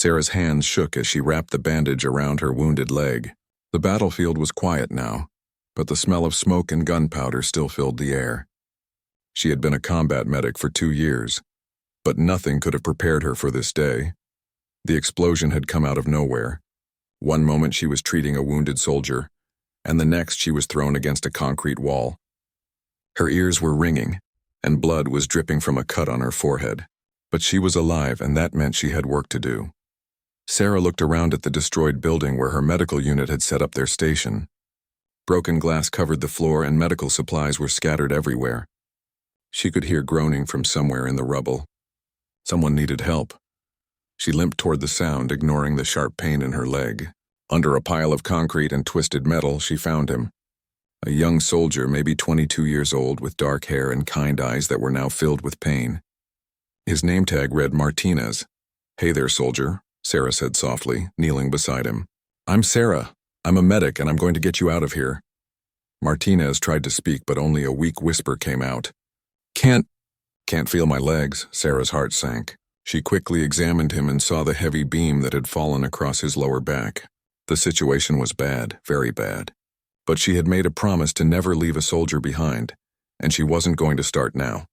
Sarah's hands shook as she wrapped the bandage around her wounded leg. The battlefield was quiet now, but the smell of smoke and gunpowder still filled the air. She had been a combat medic for 2 years, but nothing could have prepared her for this day. The explosion had come out of nowhere. One moment she was treating a wounded soldier, and the next she was thrown against a concrete wall. Her ears were ringing, and blood was dripping from a cut on her forehead. But she was alive, and that meant she had work to do. Sarah looked around at the destroyed building where her medical unit had set up their station. Broken glass covered the floor and medical supplies were scattered everywhere. She could hear groaning from somewhere in the rubble. Someone needed help. She limped toward the sound, ignoring the sharp pain in her leg. Under a pile of concrete and twisted metal, she found him. A young soldier, maybe 22 years old, with dark hair and kind eyes that were now filled with pain. His name tag read Martinez. "Hey there, soldier," Sarah said softly, kneeling beside him. "I'm Sarah. I'm a medic, and I'm going to get you out of here." Martinez tried to speak, but only a weak whisper came out. Can't feel my legs." Sarah's heart sank. She quickly examined him and saw the heavy beam that had fallen across his lower back. The situation was bad, very bad. But she had made a promise to never leave a soldier behind, and she wasn't going to start now.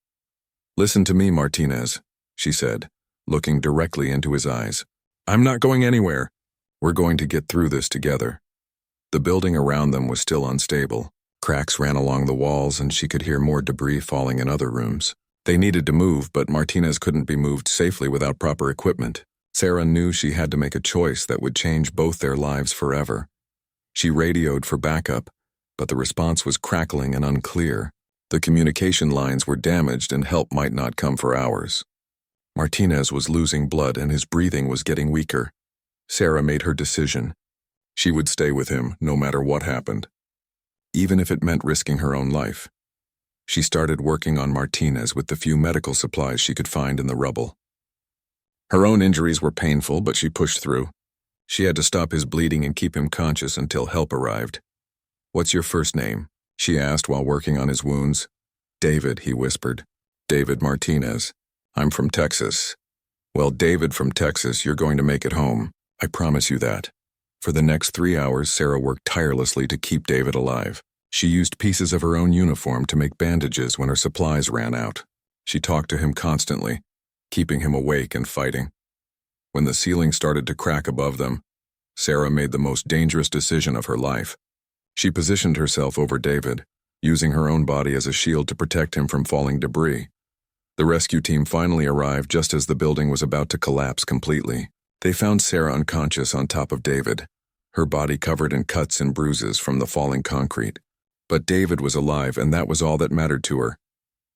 "Listen to me, Martinez," she said, looking directly into his eyes. "I'm not going anywhere. We're going to get through this together." The building around them was still unstable. Cracks ran along the walls, and she could hear more debris falling in other rooms. They needed to move, but Martinez couldn't be moved safely without proper equipment. Sarah knew she had to make a choice that would change both their lives forever. She radioed for backup, but the response was crackling and unclear. The communication lines were damaged and help might not come for hours. Martinez was losing blood and his breathing was getting weaker. Sarah made her decision. She would stay with him no matter what happened, even if it meant risking her own life. She started working on Martinez with the few medical supplies she could find in the rubble. Her own injuries were painful, but she pushed through. She had to stop his bleeding and keep him conscious until help arrived. "What's your first name?" she asked while working on his wounds. "David," he whispered. "David Martinez. I'm from Texas." "Well, David from Texas, you're going to make it home. I promise you that." For the next 3 hours, Sarah worked tirelessly to keep David alive. She used pieces of her own uniform to make bandages when her supplies ran out. She talked to him constantly, keeping him awake and fighting. When the ceiling started to crack above them, Sarah made the most dangerous decision of her life. She positioned herself over David, using her own body as a shield to protect him from falling debris. The rescue team finally arrived just as the building was about to collapse completely. They found Sarah unconscious on top of David, her body covered in cuts and bruises from the falling concrete. But David was alive, and that was all that mattered to her.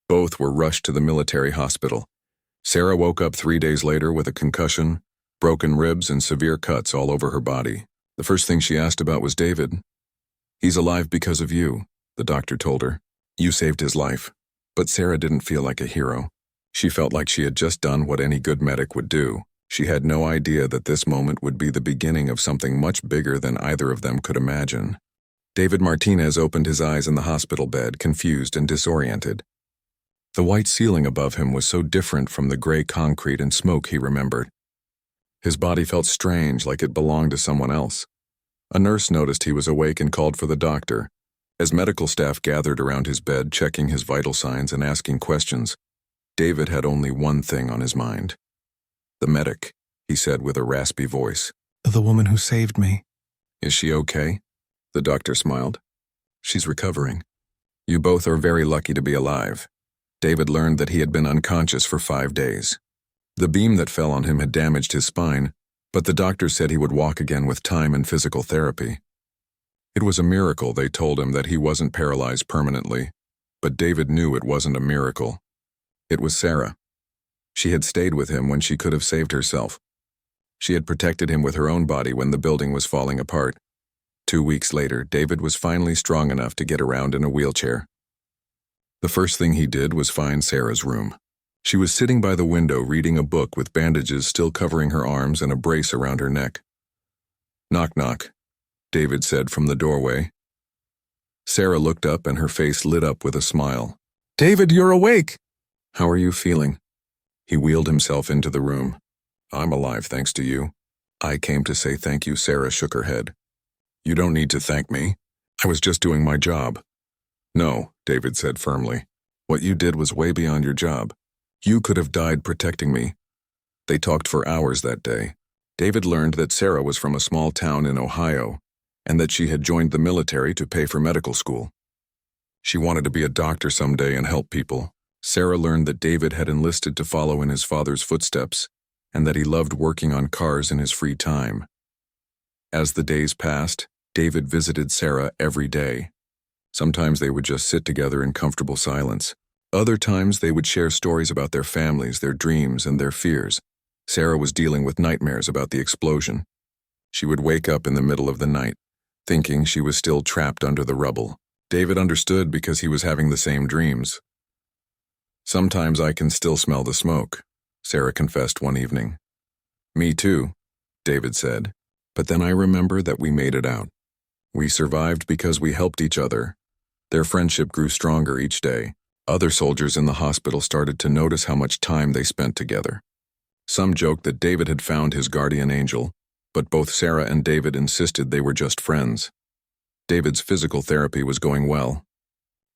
Both were rushed to the military hospital. Sarah woke up 3 days later with a concussion, broken ribs, and severe cuts all over her body. The first thing she asked about was David. "He's alive because of you," the doctor told her. "You saved his life." But Sarah didn't feel like a hero. She felt like she had just done what any good medic would do. She had no idea that this moment would be the beginning of something much bigger than either of them could imagine. David Martinez opened his eyes in the hospital bed, confused and disoriented. The white ceiling above him was so different from the gray concrete and smoke he remembered. His body felt strange, like it belonged to someone else. A nurse noticed he was awake and called for the doctor. As medical staff gathered around his bed, checking his vital signs and asking questions, David had only one thing on his mind. "The medic," he said with a raspy voice. "The woman who saved me." "Is she okay?" The doctor smiled. "She's recovering. You both are very lucky to be alive." David learned that he had been unconscious for 5 days. The beam that fell on him had damaged his spine, but the doctor said he would walk again with time and physical therapy. It was a miracle, they told him, that he wasn't paralyzed permanently, but David knew it wasn't a miracle. It was Sarah. She had stayed with him when she could have saved herself. She had protected him with her own body when the building was falling apart. 2 weeks later, David was finally strong enough to get around in a wheelchair. The first thing he did was find Sarah's room. She was sitting by the window reading a book with bandages still covering her arms and a brace around her neck. "Knock, knock," David said from the doorway. Sarah looked up and her face lit up with a smile. "David, you're awake!" "How are you feeling?" He wheeled himself into the room. "I'm alive, thanks to you." "I came to say thank you," Sarah shook her head. "You don't need to thank me. I was just doing my job." "No," David said firmly. "What you did was way beyond your job. You could have died protecting me." They talked for hours that day. David learned that Sarah was from a small town in Ohio, and that she had joined the military to pay for medical school. She wanted to be a doctor someday and help people. Sarah learned that David had enlisted to follow in his father's footsteps, and that he loved working on cars in his free time. As the days passed, David visited Sarah every day. Sometimes they would just sit together in comfortable silence. Other times they would share stories about their families, their dreams, and their fears. Sarah was dealing with nightmares about the explosion. She would wake up in the middle of the night, thinking she was still trapped under the rubble. David understood because he was having the same dreams. "Sometimes I can still smell the smoke," Sarah confessed one evening. "Me too," David said. "But then I remember that we made it out. We survived because we helped each other." Their friendship grew stronger each day. Other soldiers in the hospital started to notice how much time they spent together. Some joked that David had found his guardian angel, but both Sarah and David insisted they were just friends. David's physical therapy was going well.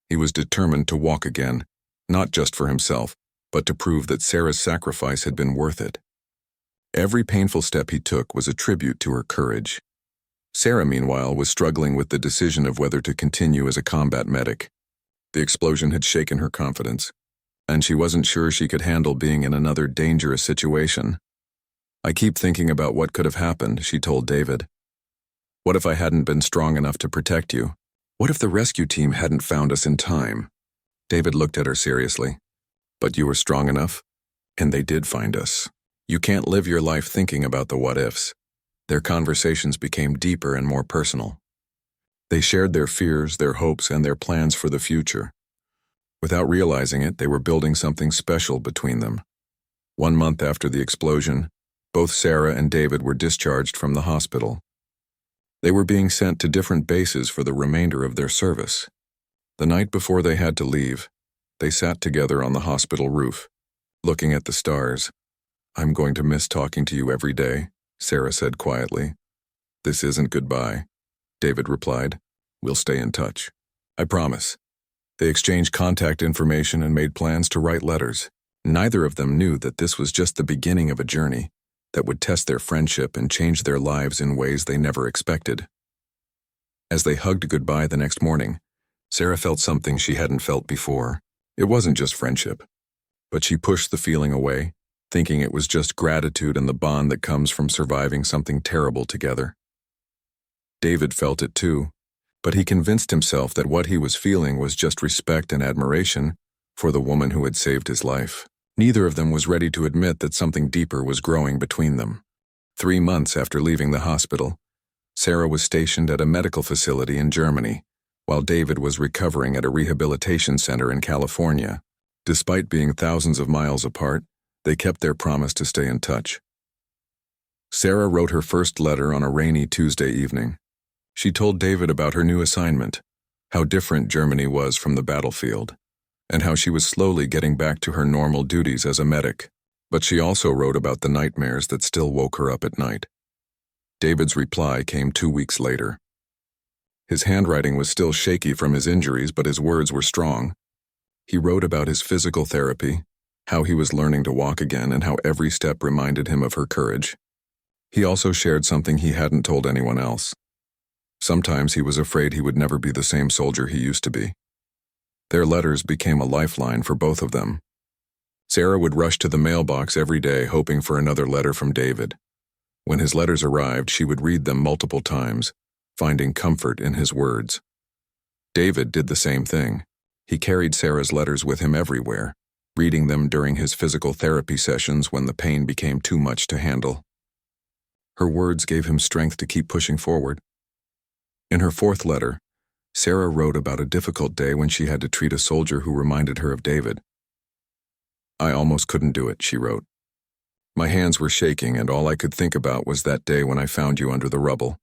He was determined to walk again, not just for himself, but to prove that Sarah's sacrifice had been worth it. Every painful step he took was a tribute to her courage. Sarah, meanwhile, was struggling with the decision of whether to continue as a combat medic. The explosion had shaken her confidence, and she wasn't sure she could handle being in another dangerous situation. "I keep thinking about what could have happened," she told David. "What if I hadn't been strong enough to protect you? What if the rescue team hadn't found us in time?" David looked at her seriously. "But you were strong enough, and they did find us. You can't live your life thinking about the what-ifs." Their conversations became deeper and more personal. They shared their fears, their hopes, and their plans for the future. Without realizing it, they were building something special between them. 1 month after the explosion, both Sarah and David were discharged from the hospital. They were being sent to different bases for the remainder of their service. The night before they had to leave, they sat together on the hospital roof, looking at the stars. "I'm going to miss talking to you every day," Sarah said quietly. "This isn't goodbye," David replied. "We'll stay in touch. I promise." They exchanged contact information and made plans to write letters. Neither of them knew that this was just the beginning of a journey that would test their friendship and change their lives in ways they never expected. As they hugged goodbye the next morning, Sarah felt something she hadn't felt before. It wasn't just friendship, but she pushed the feeling away, thinking it was just gratitude and the bond that comes from surviving something terrible together. David felt it too, but he convinced himself that what he was feeling was just respect and admiration for the woman who had saved his life. Neither of them was ready to admit that something deeper was growing between them. 3 months after leaving the hospital, Sarah was stationed at a medical facility in Germany, while David was recovering at a rehabilitation center in California. Despite being thousands of miles apart, they kept their promise to stay in touch. Sarah wrote her first letter on a rainy Tuesday evening. She told David about her new assignment, how different Germany was from the battlefield, and how she was slowly getting back to her normal duties as a medic. But she also wrote about the nightmares that still woke her up at night. David's reply came 2 weeks later. His handwriting was still shaky from his injuries, but his words were strong. He wrote about his physical therapy, how he was learning to walk again, and how every step reminded him of her courage. He also shared something he hadn't told anyone else. Sometimes he was afraid he would never be the same soldier he used to be. Their letters became a lifeline for both of them. Sarah would rush to the mailbox every day hoping for another letter from David. When his letters arrived, she would read them multiple times, finding comfort in his words. David did the same thing. He carried Sarah's letters with him everywhere, reading them during his physical therapy sessions when the pain became too much to handle. Her words gave him strength to keep pushing forward. In her 4th letter, Sarah wrote about a difficult day when she had to treat a soldier who reminded her of David. "I almost couldn't do it," she wrote. "My hands were shaking, and all I could think about was that day when I found you under the rubble.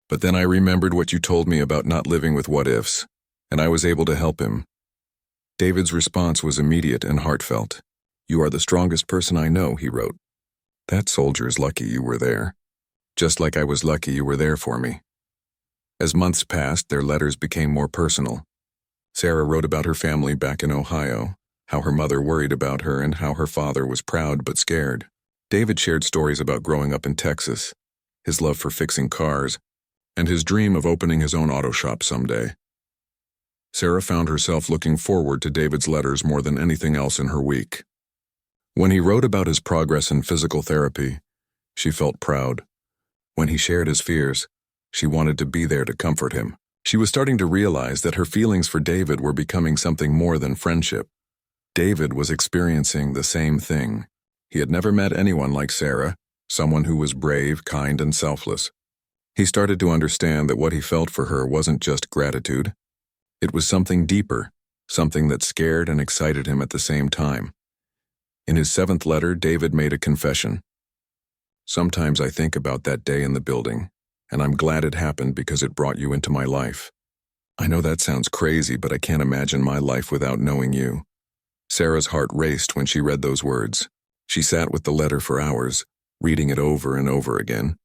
But then I remembered what you told me about not living with what-ifs, and I was able to help him." David's response was immediate and heartfelt. "You are the strongest person I know," he wrote. "That soldier's lucky you were there." Just like I was lucky you were there for me." As months passed, their letters became more personal. Sarah wrote about her family back in Ohio, how her mother worried about her and how her father was proud but scared. David shared stories about growing up in Texas, his love for fixing cars, and his dream of opening his own auto shop someday. Sarah found herself looking forward to David's letters more than anything else in her week. When he wrote about his progress in physical therapy, she felt proud. When he shared his fears, she wanted to be there to comfort him. She was starting to realize that her feelings for David were becoming something more than friendship. David was experiencing the same thing. He had never met anyone like Sarah, someone who was brave, kind, and selfless. He started to understand that what he felt for her wasn't just gratitude. It was something deeper, something that scared and excited him at the same time. In his 7th letter, David made a confession. "Sometimes I think about that day in the building, and I'm glad it happened because it brought you into my life. I know that sounds crazy, but I can't imagine my life without knowing you." Sarah's heart raced when she read those words. She sat with the letter for hours, reading it over and over again.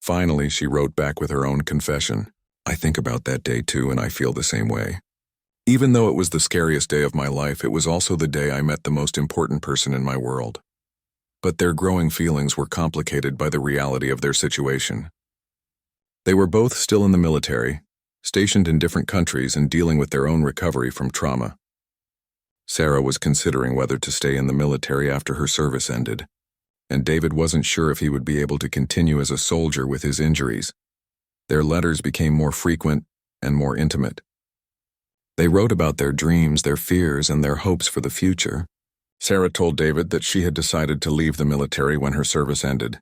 Finally, she wrote back with her own confession. "I think about that day too, and I feel the same way. Even though it was the scariest day of my life, it was also the day I met the most important person in my world." But their growing feelings were complicated by the reality of their situation. They were both still in the military, stationed in different countries and dealing with their own recovery from trauma. Sarah was considering whether to stay in the military after her service ended, and David wasn't sure if he would be able to continue as a soldier with his injuries. Their letters became more frequent and more intimate. They wrote about their dreams, their fears, and their hopes for the future. Sarah told David that she had decided to leave the military when her service ended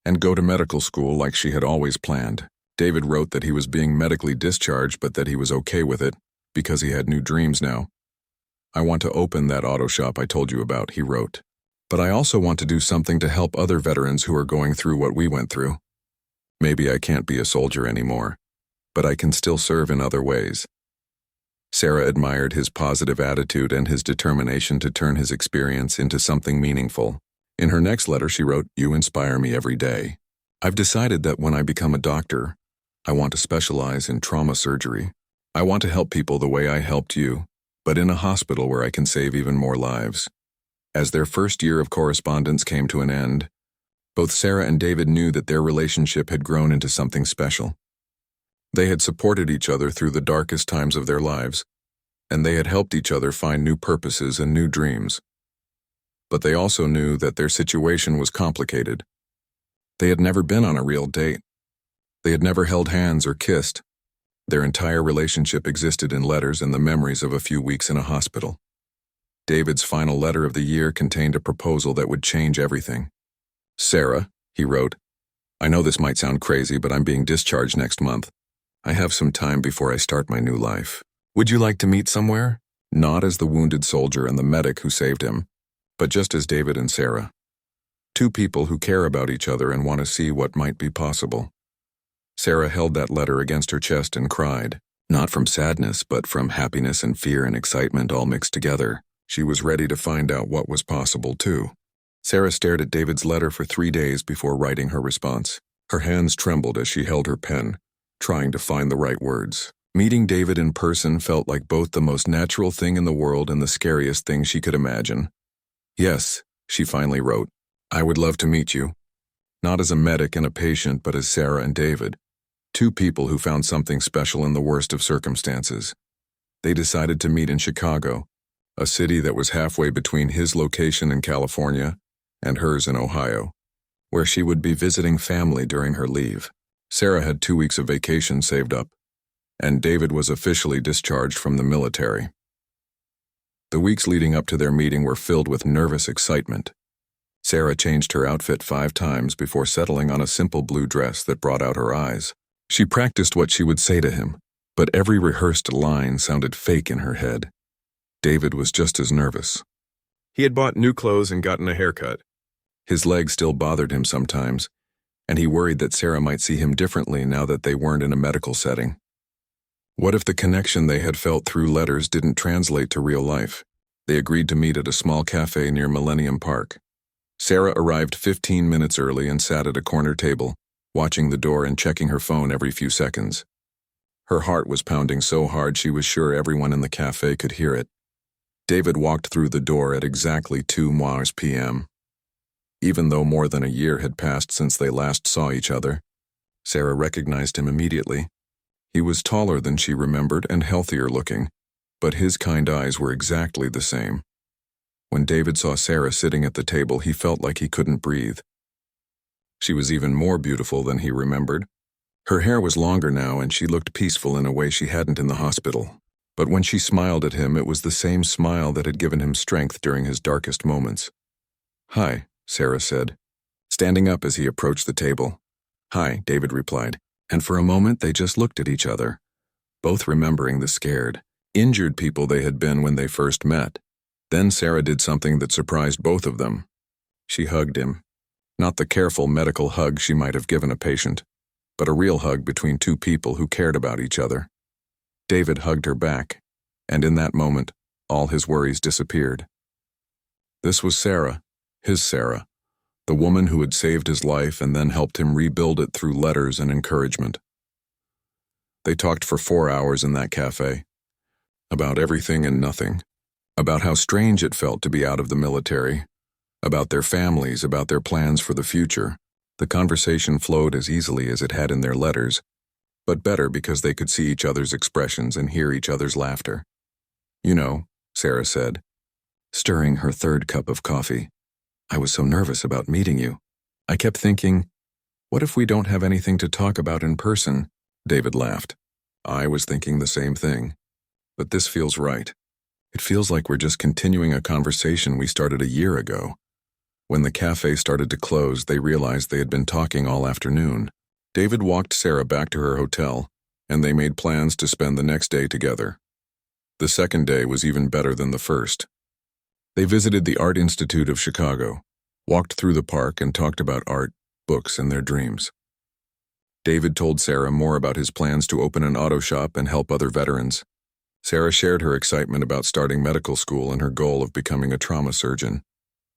and go to medical school like she had always planned. David wrote that he was being medically discharged but that he was okay with it because he had new dreams now. "I want to open that auto shop I told you about," he wrote. "But I also want to do something to help other veterans who are going through what we went through. Maybe I can't be a soldier anymore, but I can still serve in other ways." Sarah admired his positive attitude and his determination to turn his experience into something meaningful. In her next letter, she wrote, "You inspire me every day. I've decided that when I become a doctor, I want to specialize in trauma surgery. I want to help people the way I helped you, but in a hospital where I can save even more lives." As their first year of correspondence came to an end, both Sarah and David knew that their relationship had grown into something special. They had supported each other through the darkest times of their lives, and they had helped each other find new purposes and new dreams. But they also knew that their situation was complicated. They had never been on a real date. They had never held hands or kissed. Their entire relationship existed in letters and the memories of a few weeks in a hospital. David's final letter of the year contained a proposal that would change everything. "Sarah," he wrote, "I know this might sound crazy, but I'm being discharged next month. I have some time before I start my new life. Would you like to meet somewhere? Not as the wounded soldier and the medic who saved him, but just as David and Sarah. Two people who care about each other and want to see what might be possible." Sarah held that letter against her chest and cried, not from sadness, but from happiness and fear and excitement all mixed together. She was ready to find out what was possible, too. Sarah stared at David's letter for 3 days before writing her response. Her hands trembled as she held her pen, trying to find the right words. Meeting David in person felt like both the most natural thing in the world and the scariest thing she could imagine. "Yes," she finally wrote, "I would love to meet you. Not as a medic and a patient, but as Sarah and David. Two people who found something special in the worst of circumstances." They decided to meet in Chicago, a city that was halfway between his location in California and hers in Ohio, where she would be visiting family during her leave. Sarah had 2 weeks of vacation saved up, and David was officially discharged from the military. The weeks leading up to their meeting were filled with nervous excitement. Sarah changed her outfit 5 times before settling on a simple blue dress that brought out her eyes. She practiced what she would say to him, but every rehearsed line sounded fake in her head. David was just as nervous. He had bought new clothes and gotten a haircut. His legs still bothered him sometimes, and he worried that Sarah might see him differently now that they weren't in a medical setting. What if the connection they had felt through letters didn't translate to real life? They agreed to meet at a small cafe near Millennium Park. Sarah arrived 15 minutes early and sat at a corner table, watching the door and checking her phone every few seconds. Her heart was pounding so hard she was sure everyone in the cafe could hear it. David walked through the door at exactly 2 p.m. Even though more than a year had passed since they last saw each other, Sarah recognized him immediately. He was taller than she remembered and healthier looking, but his kind eyes were exactly the same. When David saw Sarah sitting at the table, he felt like he couldn't breathe. She was even more beautiful than he remembered. Her hair was longer now, and she looked peaceful in a way she hadn't in the hospital. But when she smiled at him, it was the same smile that had given him strength during his darkest moments. "Hi," Sarah said, standing up as he approached the table. "Hi," David replied, and for a moment they just looked at each other, both remembering the scared, injured people they had been when they first met. Then Sarah did something that surprised both of them. She hugged him. Not the careful medical hug she might have given a patient, but a real hug between two people who cared about each other. David hugged her back, and in that moment, all his worries disappeared. This was Sarah, his Sarah, the woman who had saved his life and then helped him rebuild it through letters and encouragement. They talked for 4 hours in that cafe, about everything and nothing, about how strange it felt to be out of the military, about their families, about their plans for the future. The conversation flowed as easily as it had in their letters, but better because they could see each other's expressions and hear each other's laughter. "You know," Sarah said, stirring her third cup of coffee, "I was so nervous about meeting you. I kept thinking, what if we don't have anything to talk about in person?" David laughed. "I was thinking the same thing. But this feels right. It feels like we're just continuing a conversation we started a year ago." When the cafe started to close, they realized they had been talking all afternoon. David walked Sarah back to her hotel, and they made plans to spend the next day together. The second day was even better than the first. They visited the Art Institute of Chicago, walked through the park, and talked about art, books, and their dreams. David told Sarah more about his plans to open an auto shop and help other veterans. Sarah shared her excitement about starting medical school and her goal of becoming a trauma surgeon.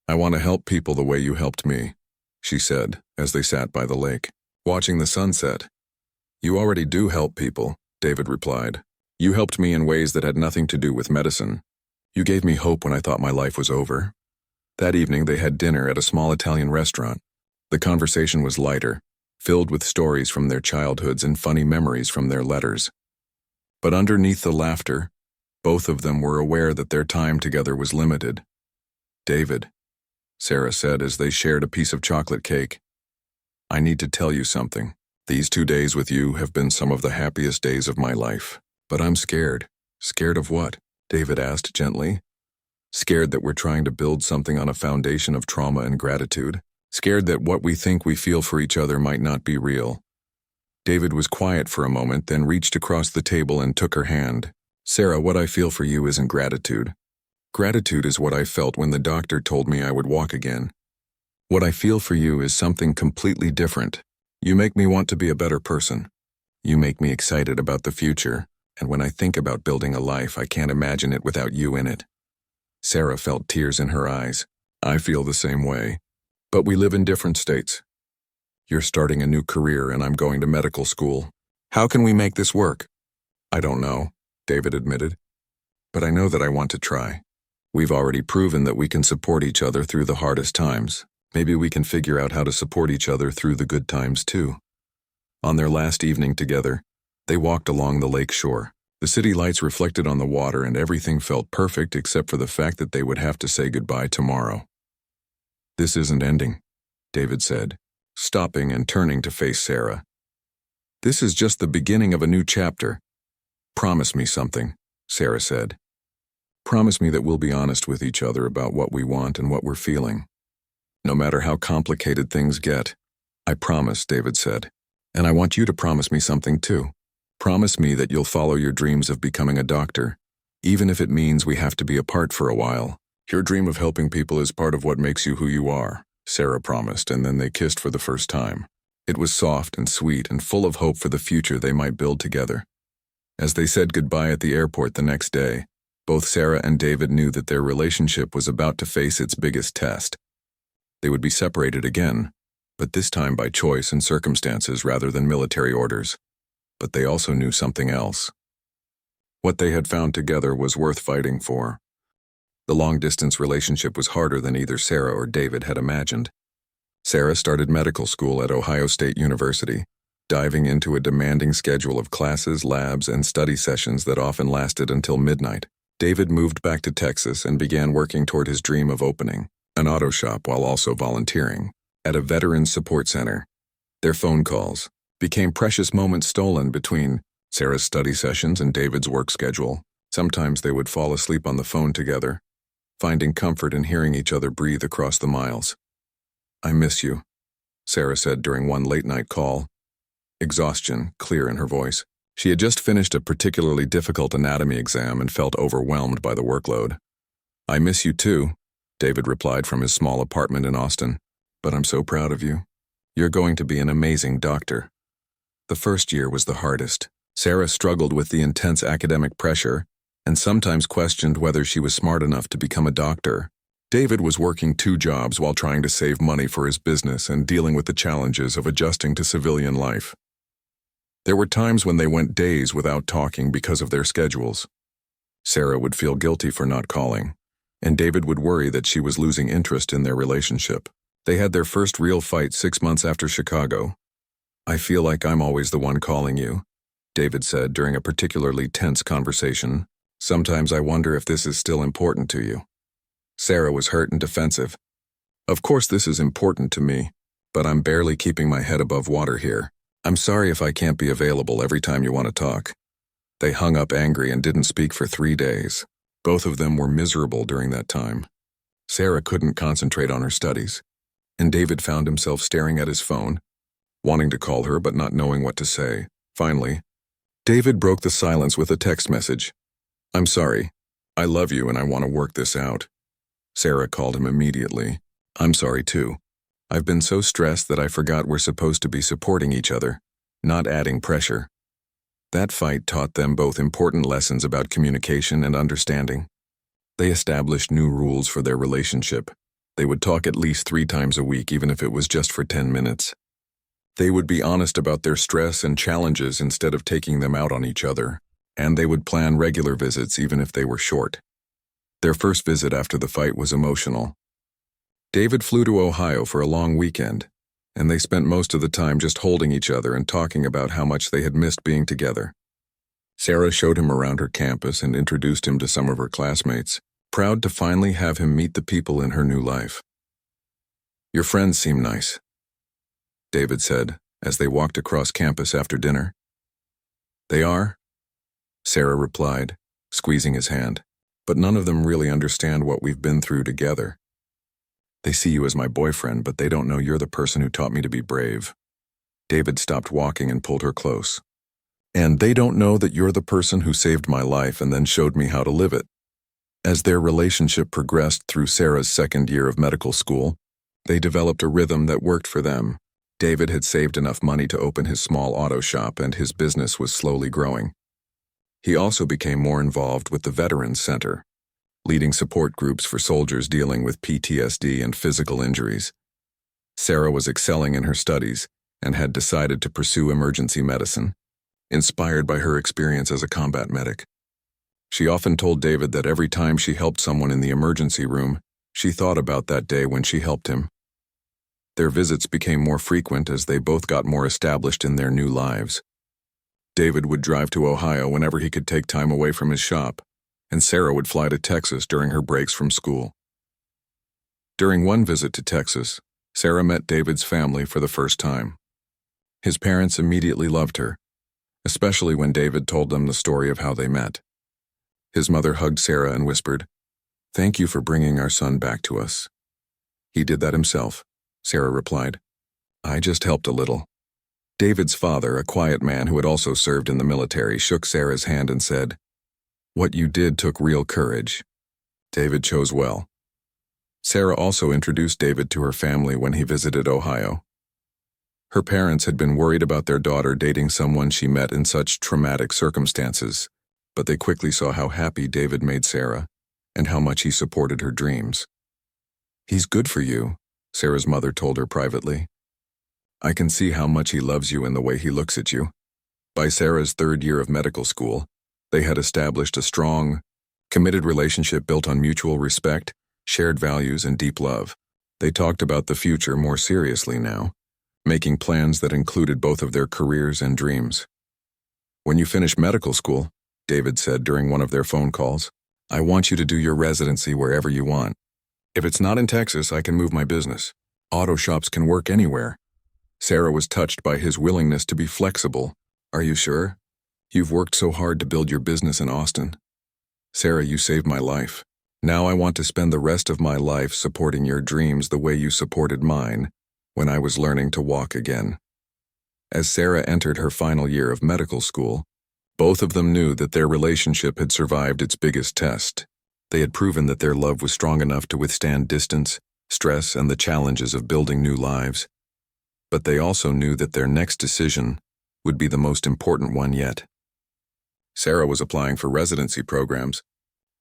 "I want to help people the way you helped me," she said, as they sat by the lake, watching the sunset. "You already do help people," David replied. "You helped me in ways that had nothing to do with medicine. You gave me hope when I thought my life was over." That evening they had dinner at a small Italian restaurant. The conversation was lighter, filled with stories from their childhoods and funny memories from their letters. But underneath the laughter, both of them were aware that their time together was limited. "David," Sarah said as they shared a piece of chocolate cake, "I need to tell you something. These 2 days with you have been some of the happiest days of my life. But I'm scared." "Scared of what?" David asked gently. "Scared that we're trying to build something on a foundation of trauma and gratitude. Scared that what we think we feel for each other might not be real." David was quiet for a moment, then reached across the table and took her hand. "Sarah, what I feel for you isn't gratitude. Gratitude is what I felt when the doctor told me I would walk again. What I feel for you is something completely different. You make me want to be a better person. You make me excited about the future, and when I think about building a life, I can't imagine it without you in it." Sarah felt tears in her eyes. "I feel the same way. But we live in different states. You're starting a new career and I'm going to medical school. How can we make this work?" "I don't know," David admitted. "But I know that I want to try. We've already proven that we can support each other through the hardest times. Maybe we can figure out how to support each other through the good times too." On their last evening together, they walked along the lake shore. The city lights reflected on the water and everything felt perfect except for the fact that they would have to say goodbye tomorrow. "This isn't ending," David said, stopping and turning to face Sarah. "This is just the beginning of a new chapter. Promise me something," Sarah said. "Promise me that we'll be honest with each other about what we want and what we're feeling. No matter how complicated things get." "I promise," David said. "And I want you to promise me something too. Promise me that you'll follow your dreams of becoming a doctor, even if it means we have to be apart for a while. Your dream of helping people is part of what makes you who you are," Sarah promised, and then they kissed for the first time. It was soft and sweet and full of hope for the future they might build together. As they said goodbye at the airport the next day, both Sarah and David knew that their relationship was about to face its biggest test. They would be separated again, but this time by choice and circumstances rather than military orders. But they also knew something else. What they had found together was worth fighting for. The long-distance relationship was harder than either Sarah or David had imagined. Sarah started medical school at Ohio State University, diving into a demanding schedule of classes, labs, and study sessions that often lasted until midnight. David moved back to Texas and began working toward his dream of opening an auto shop while also volunteering at a veterans support center. Their phone calls became precious moments stolen between Sarah's study sessions and David's work schedule. Sometimes they would fall asleep on the phone together, finding comfort in hearing each other breathe across the miles. "I miss you," Sarah said during one late-night call, exhaustion clear in her voice. She had just finished a particularly difficult anatomy exam and felt overwhelmed by the workload. "I miss you too," David replied from his small apartment in Austin. "But I'm so proud of you. You're going to be an amazing doctor." The first year was the hardest. Sarah struggled with the intense academic pressure and sometimes questioned whether she was smart enough to become a doctor. David was working 2 jobs while trying to save money for his business and dealing with the challenges of adjusting to civilian life. There were times when they went days without talking because of their schedules. Sarah would feel guilty for not calling, and David would worry that she was losing interest in their relationship. They had their first real fight 6 months after Chicago. "I feel like I'm always the one calling you," David said during a particularly tense conversation. "Sometimes I wonder if this is still important to you." Sarah was hurt and defensive. "Of course this is important to me, but I'm barely keeping my head above water here. I'm sorry if I can't be available every time you want to talk." They hung up angry and didn't speak for 3 days. Both of them were miserable during that time. Sarah couldn't concentrate on her studies, and David found himself staring at his phone, wanting to call her but not knowing what to say. Finally, David broke the silence with a text message. "I'm sorry. I love you and I want to work this out." Sarah called him immediately. "I'm sorry too. I've been so stressed that I forgot we're supposed to be supporting each other, not adding pressure." That fight taught them both important lessons about communication and understanding. They established new rules for their relationship. They would talk at least 3 times a week, even if it was just for 10 minutes. They would be honest about their stress and challenges instead of taking them out on each other, and they would plan regular visits even if they were short. Their first visit after the fight was emotional. David flew to Ohio for a long weekend, and they spent most of the time just holding each other and talking about how much they had missed being together. Sarah showed him around her campus and introduced him to some of her classmates, proud to finally have him meet the people in her new life. "Your friends seem nice," David said as they walked across campus after dinner. "They are," Sarah replied, squeezing his hand, "but none of them really understand what we've been through together. They see you as my boyfriend, but they don't know you're the person who taught me to be brave." David stopped walking and pulled her close. "And they don't know that you're the person who saved my life and then showed me how to live it." As their relationship progressed through Sarah's second year of medical school, they developed a rhythm that worked for them. David had saved enough money to open his small auto shop, and his business was slowly growing. He also became more involved with the Veterans Center, leading support groups for soldiers dealing with PTSD and physical injuries. Sarah was excelling in her studies and had decided to pursue emergency medicine, inspired by her experience as a combat medic. She often told David that every time she helped someone in the emergency room, she thought about that day when she helped him. Their visits became more frequent as they both got more established in their new lives. David would drive to Ohio whenever he could take time away from his shop, and Sarah would fly to Texas during her breaks from school. During one visit to Texas, Sarah met David's family for the first time. His parents immediately loved her, especially when David told them the story of how they met. His mother hugged Sarah and whispered, "Thank you for bringing our son back to us." "He did that himself," Sarah replied. "I just helped a little." David's father, a quiet man who had also served in the military, shook Sarah's hand and said, "What you did took real courage. David chose well." Sarah also introduced David to her family when he visited Ohio. Her parents had been worried about their daughter dating someone she met in such traumatic circumstances, but they quickly saw how happy David made Sarah and how much he supported her dreams. "He's good for you," Sarah's mother told her privately. I can see how much he loves you in the way he looks at you." By Sarah's third year of medical school, they had established a strong, committed relationship built on mutual respect, shared values, and deep love. They talked about the future more seriously now, making plans that included both of their careers and dreams. "When you finish medical school," David said during one of their phone calls, "I want you to do your residency wherever you want. If it's not in Texas, I can move my business. Auto shops can work anywhere." Sarah was touched by his willingness to be flexible. "Are you sure? You've worked so hard to build your business in Austin. Sarah, you saved my life. Now I want to spend the rest of my life supporting your dreams the way you supported mine when I was learning to walk again." As Sarah entered her final year of medical school, both of them knew that their relationship had survived its biggest test. They had proven that their love was strong enough to withstand distance, stress, and the challenges of building new lives. But they also knew that their next decision would be the most important one yet. Sarah was applying for residency programs,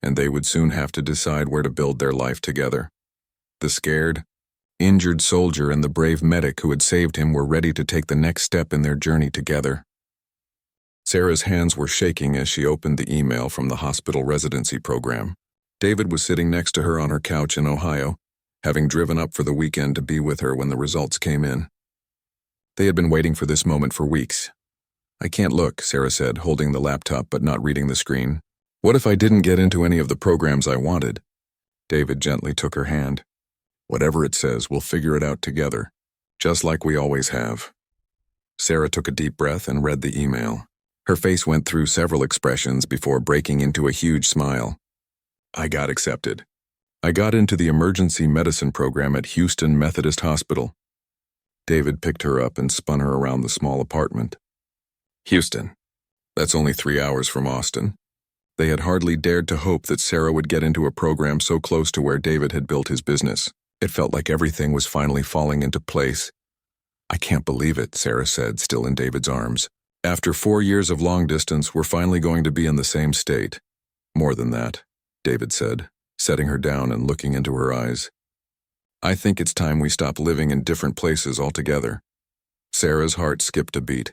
and they would soon have to decide where to build their life together. The scared, injured soldier and the brave medic who had saved him were ready to take the next step in their journey together. Sarah's hands were shaking as she opened the email from the hospital residency program. David was sitting next to her on her couch in Ohio, having driven up for the weekend to be with her when the results came in. They had been waiting for this moment for weeks. "I can't look," Sarah said, holding the laptop but not reading the screen. "What if I didn't get into any of the programs I wanted?" David gently took her hand. "Whatever it says, we'll figure it out together, just like we always have." Sarah took a deep breath and read the email. Her face went through several expressions before breaking into a huge smile. "I got accepted. I got into the emergency medicine program at Houston Methodist Hospital." David picked her up and spun her around the small apartment. Houston. That's only 3 hours from Austin. They had hardly dared to hope that Sarah would get into a program so close to where David had built his business. It felt like everything was finally falling into place. "I can't believe it," Sarah said, still in David's arms. "After 4 years of long distance, we're finally going to be in the same state." "More than that," David said, setting her down and looking into her eyes. "I think it's time we stop living in different places altogether." Sarah's heart skipped a beat.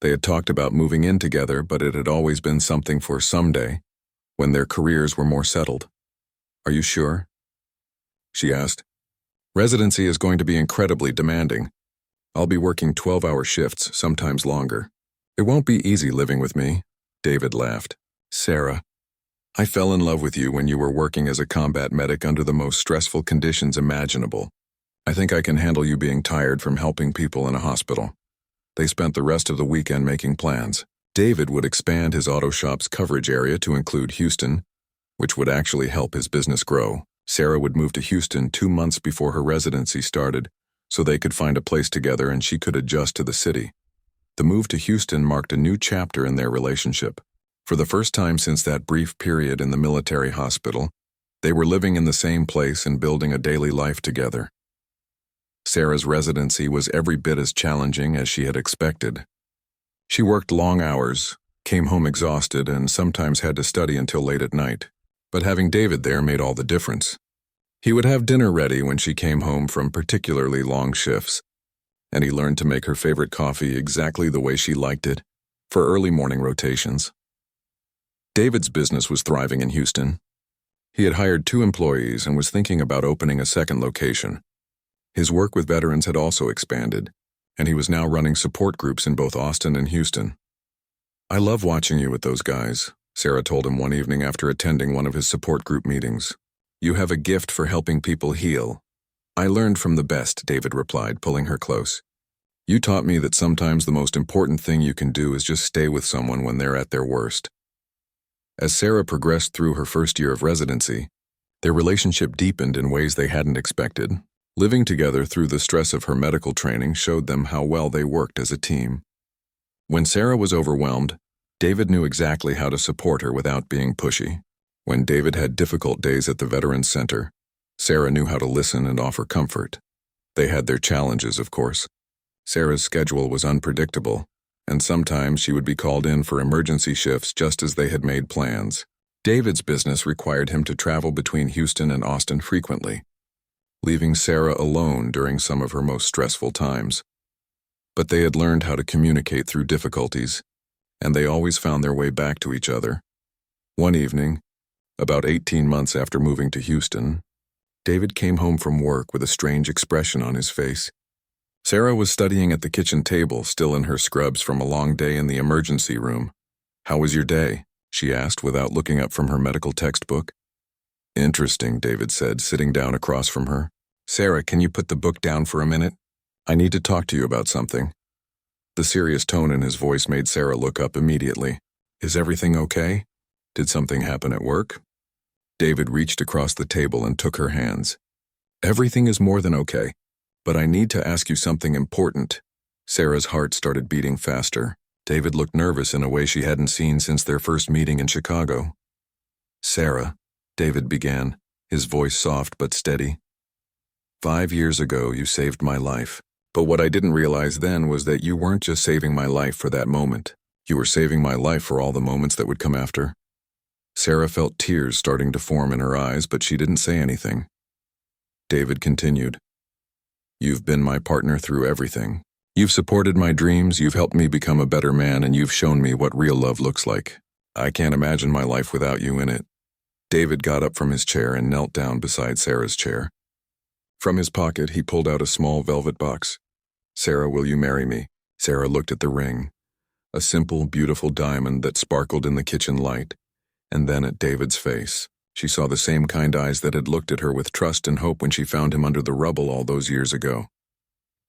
They had talked about moving in together, but it had always been something for someday, when their careers were more settled. "Are you sure?" she asked. "Residency is going to be incredibly demanding. I'll be working 12-hour shifts, sometimes longer. It won't be easy living with me." David laughed. "Sarah, I fell in love with you when you were working as a combat medic under the most stressful conditions imaginable. I think I can handle you being tired from helping people in a hospital." They spent the rest of the weekend making plans. David would expand his auto shop's coverage area to include Houston, which would actually help his business grow. Sarah would move to Houston 2 months before her residency started, so they could find a place together and she could adjust to the city. The move to Houston marked a new chapter in their relationship. For the first time since that brief period in the military hospital, they were living in the same place and building a daily life together. Sarah's residency was every bit as challenging as she had expected. She worked long hours, came home exhausted, and sometimes had to study until late at night. But having David there made all the difference. He would have dinner ready when she came home from particularly long shifts, and he learned to make her favorite coffee exactly the way she liked it, for early morning rotations. David's business was thriving in Houston. He had hired 2 employees and was thinking about opening a second location. His work with veterans had also expanded, and he was now running support groups in both Austin and Houston. "I love watching you with those guys," Sarah told him one evening after attending one of his support group meetings. "You have a gift for helping people heal." "I learned from the best," David replied, pulling her close. "You taught me that sometimes the most important thing you can do is just stay with someone when they're at their worst." As Sarah progressed through her first year of residency, their relationship deepened in ways they hadn't expected. Living together through the stress of her medical training showed them how well they worked as a team. When Sarah was overwhelmed, David knew exactly how to support her without being pushy. When David had difficult days at the Veterans Center, Sarah knew how to listen and offer comfort. They had their challenges, of course. Sarah's schedule was unpredictable, and sometimes she would be called in for emergency shifts just as they had made plans. David's business required him to travel between Houston and Austin frequently, leaving Sarah alone during some of her most stressful times. But they had learned how to communicate through difficulties, and they always found their way back to each other. One evening, about 18 months after moving to Houston, David came home from work with a strange expression on his face. Sarah was studying at the kitchen table, still in her scrubs from a long day in the emergency room. "How was your day?" she asked without looking up from her medical textbook. "Interesting," David said, sitting down across from her. "Sarah, can you put the book down for a minute? I need to talk to you about something." The serious tone in his voice made Sarah look up immediately. "Is everything okay? Did something happen at work?" David reached across the table and took her hands. "Everything is more than okay, but I need to ask you something important." Sarah's heart started beating faster. David looked nervous in a way she hadn't seen since their first meeting in Chicago. "Sarah," David began, his voice soft but steady. "5 years ago, you saved my life. But what I didn't realize then was that you weren't just saving my life for that moment. You were saving my life for all the moments that would come after." Sarah felt tears starting to form in her eyes, but she didn't say anything. David continued, "You've been my partner through everything. You've supported my dreams, you've helped me become a better man, and you've shown me what real love looks like. I can't imagine my life without you in it." David got up from his chair and knelt down beside Sarah's chair. From his pocket, he pulled out a small velvet box. "Sarah, will you marry me?" Sarah looked at the ring, a simple, beautiful diamond that sparkled in the kitchen light, and then at David's face. She saw the same kind eyes that had looked at her with trust and hope when she found him under the rubble all those years ago.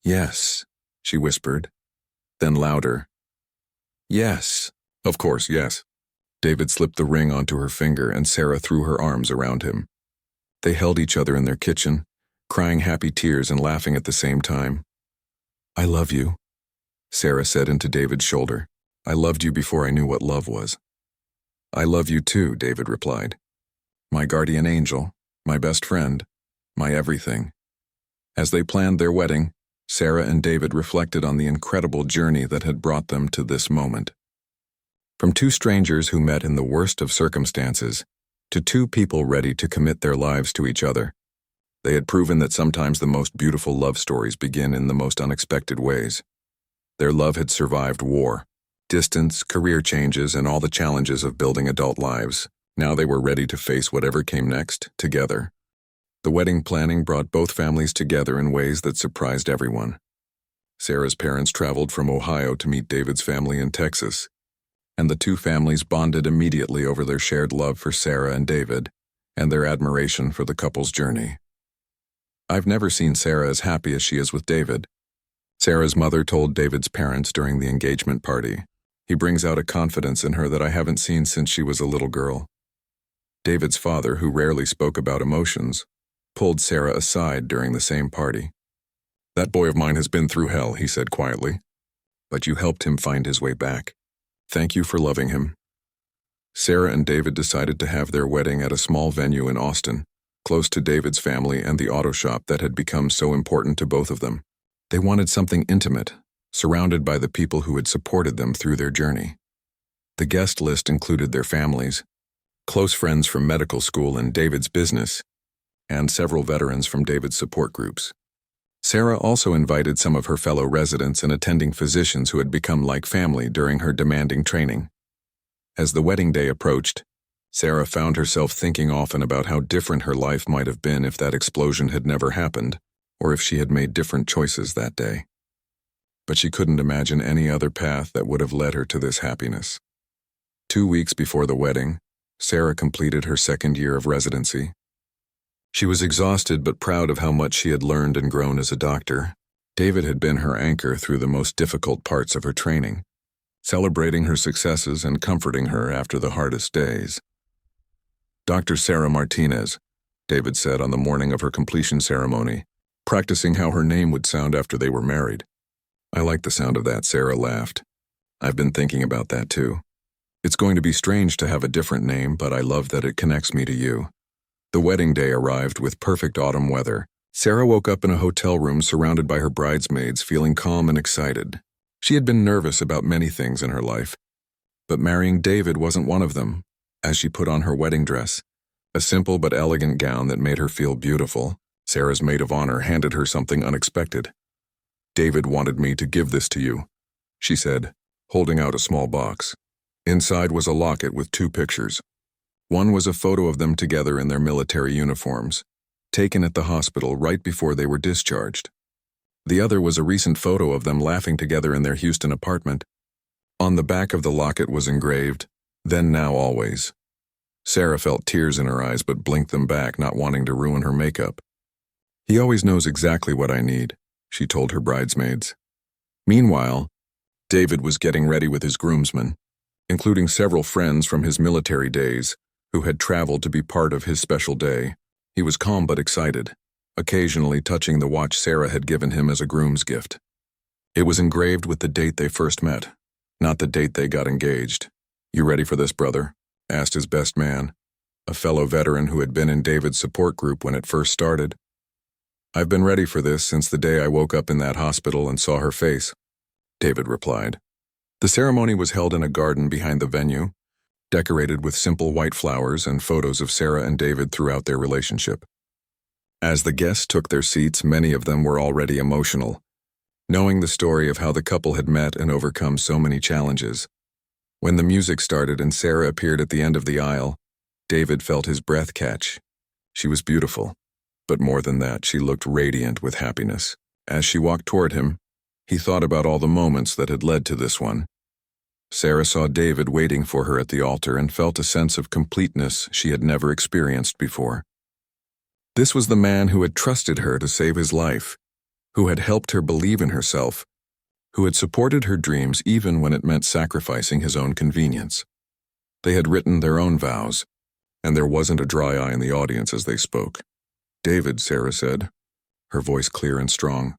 "Yes," she whispered. Then louder, "Yes, of course, yes." David slipped the ring onto her finger and Sarah threw her arms around him. They held each other in their kitchen, crying happy tears and laughing at the same time. "I love you," Sarah said into David's shoulder. "I loved you before I knew what love was." "I love you too," David replied. "My guardian angel, my best friend, my everything." As they planned their wedding, Sarah and David reflected on the incredible journey that had brought them to this moment. From two strangers who met in the worst of circumstances, to two people ready to commit their lives to each other, they had proven that sometimes the most beautiful love stories begin in the most unexpected ways. Their love had survived war, distance, career changes, and all the challenges of building adult lives. Now they were ready to face whatever came next, together. The wedding planning brought both families together in ways that surprised everyone. Sarah's parents traveled from Ohio to meet David's family in Texas, and the two families bonded immediately over their shared love for Sarah and David, and their admiration for the couple's journey. "I've never seen Sarah as happy as she is with David," Sarah's mother told David's parents during the engagement party. "He brings out a confidence in her that I haven't seen since she was a little girl." David's father, who rarely spoke about emotions, pulled Sarah aside during the same party. "That boy of mine has been through hell," he said quietly. "But you helped him find his way back. Thank you for loving him." Sarah and David decided to have their wedding at a small venue in Austin, close to David's family and the auto shop that had become so important to both of them. They wanted something intimate, surrounded by the people who had supported them through their journey. The guest list included their families, close friends from medical school and David's business, and several veterans from David's support groups. Sarah also invited some of her fellow residents and attending physicians who had become like family during her demanding training. As the wedding day approached, Sarah found herself thinking often about how different her life might have been if that explosion had never happened, or if she had made different choices that day. But she couldn't imagine any other path that would have led her to this happiness. 2 weeks before the wedding, Sarah completed her second year of residency. She was exhausted but proud of how much she had learned and grown as a doctor. David had been her anchor through the most difficult parts of her training, celebrating her successes and comforting her after the hardest days. "Dr. Sarah Martinez," David said on the morning of her completion ceremony, practicing how her name would sound after they were married. "I like the sound of that," Sarah laughed. "I've been thinking about that too. It's going to be strange to have a different name, but I love that it connects me to you." The wedding day arrived with perfect autumn weather. Sarah woke up in a hotel room surrounded by her bridesmaids, feeling calm and excited. She had been nervous about many things in her life, but marrying David wasn't one of them. As she put on her wedding dress, a simple but elegant gown that made her feel beautiful, Sarah's maid of honor handed her something unexpected. David wanted me to give this to you, she said, holding out a small box. Inside was a locket with 2 pictures. One was a photo of them together in their military uniforms, taken at the hospital right before they were discharged. The other was a recent photo of them laughing together in their Houston apartment. On the back of the locket was engraved, "Then, now, always." Sarah felt tears in her eyes but blinked them back, not wanting to ruin her makeup. "He always knows exactly what I need," she told her bridesmaids. Meanwhile, David was getting ready with his groomsmen, including several friends from his military days who had traveled to be part of his special day. He was calm but excited, occasionally touching the watch Sarah had given him as a groom's gift. It was engraved with the date they first met, not the date they got engaged. "You ready for this, brother?" asked his best man, a fellow veteran who had been in David's support group when it first started. "I've been ready for this since the day I woke up in that hospital and saw her face," David replied. The ceremony was held in a garden behind the venue, decorated with simple white flowers and photos of Sarah and David throughout their relationship. As the guests took their seats, many of them were already emotional, knowing the story of how the couple had met and overcome so many challenges. When the music started and Sarah appeared at the end of the aisle, David felt his breath catch. She was beautiful, but more than that, she looked radiant with happiness. As she walked toward him, he thought about all the moments that had led to this one. Sarah saw David waiting for her at the altar and felt a sense of completeness she had never experienced before. This was the man who had trusted her to save his life, who had helped her believe in herself, who had supported her dreams even when it meant sacrificing his own convenience. They had written their own vows, and there wasn't a dry eye in the audience as they spoke. "David," Sarah said, her voice clear and strong,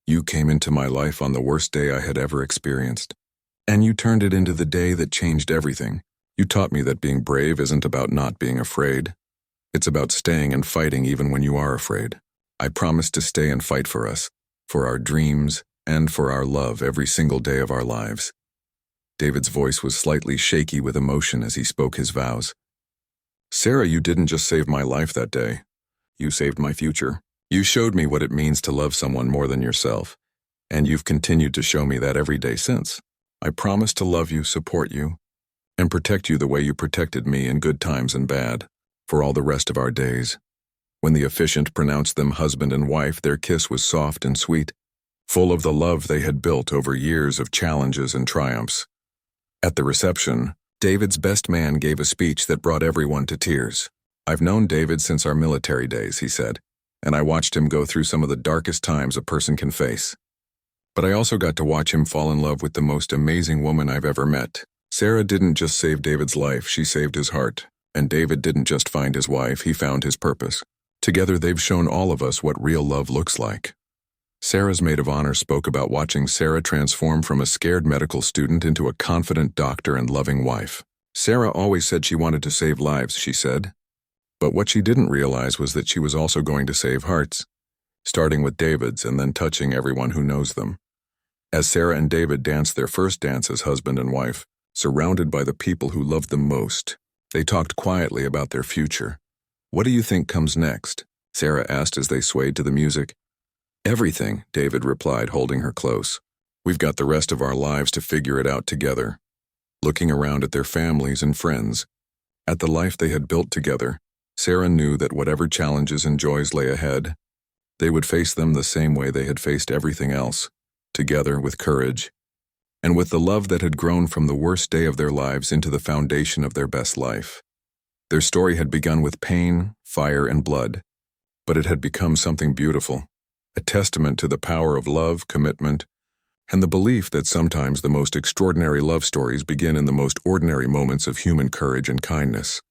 "you came into my life on the worst day I had ever experienced, and you turned it into the day that changed everything. You taught me that being brave isn't about not being afraid. It's about staying and fighting even when you are afraid. I promise to stay and fight for us, for our dreams, and for our love every single day of our lives." David's voice was slightly shaky with emotion as he spoke his vows. "Sarah, you didn't just save my life that day. You saved my future. You showed me what it means to love someone more than yourself, and you've continued to show me that every day since. I promise to love you, support you, and protect you the way you protected me in good times and bad, for all the rest of our days." When the officiant pronounced them husband and wife, their kiss was soft and sweet, full of the love they had built over years of challenges and triumphs. At the reception, David's best man gave a speech that brought everyone to tears. "I've known David since our military days," he said, "and I watched him go through some of the darkest times a person can face. But I also got to watch him fall in love with the most amazing woman I've ever met. Sarah didn't just save David's life, she saved his heart. And David didn't just find his wife, he found his purpose. Together they've shown all of us what real love looks like." Sarah's maid of honor spoke about watching Sarah transform from a scared medical student into a confident doctor and loving wife. "Sarah always said she wanted to save lives," she said. But what she didn't realize was that she was also going to save hearts, starting with David's and then touching everyone who knows them. As Sarah and David danced their first dance as husband and wife, surrounded by the people who loved them most, they talked quietly about their future. "What do you think comes next?" Sarah asked as they swayed to the music. "Everything," David replied, holding her close. "We've got the rest of our lives to figure it out together." Looking around at their families and friends, at the life they had built together, Sarah knew that whatever challenges and joys lay ahead, they would face them the same way they had faced everything else, together with courage, and with the love that had grown from the worst day of their lives into the foundation of their best life. Their story had begun with pain, fire, and blood, but it had become something beautiful, a testament to the power of love, commitment, and the belief that sometimes the most extraordinary love stories begin in the most ordinary moments of human courage and kindness.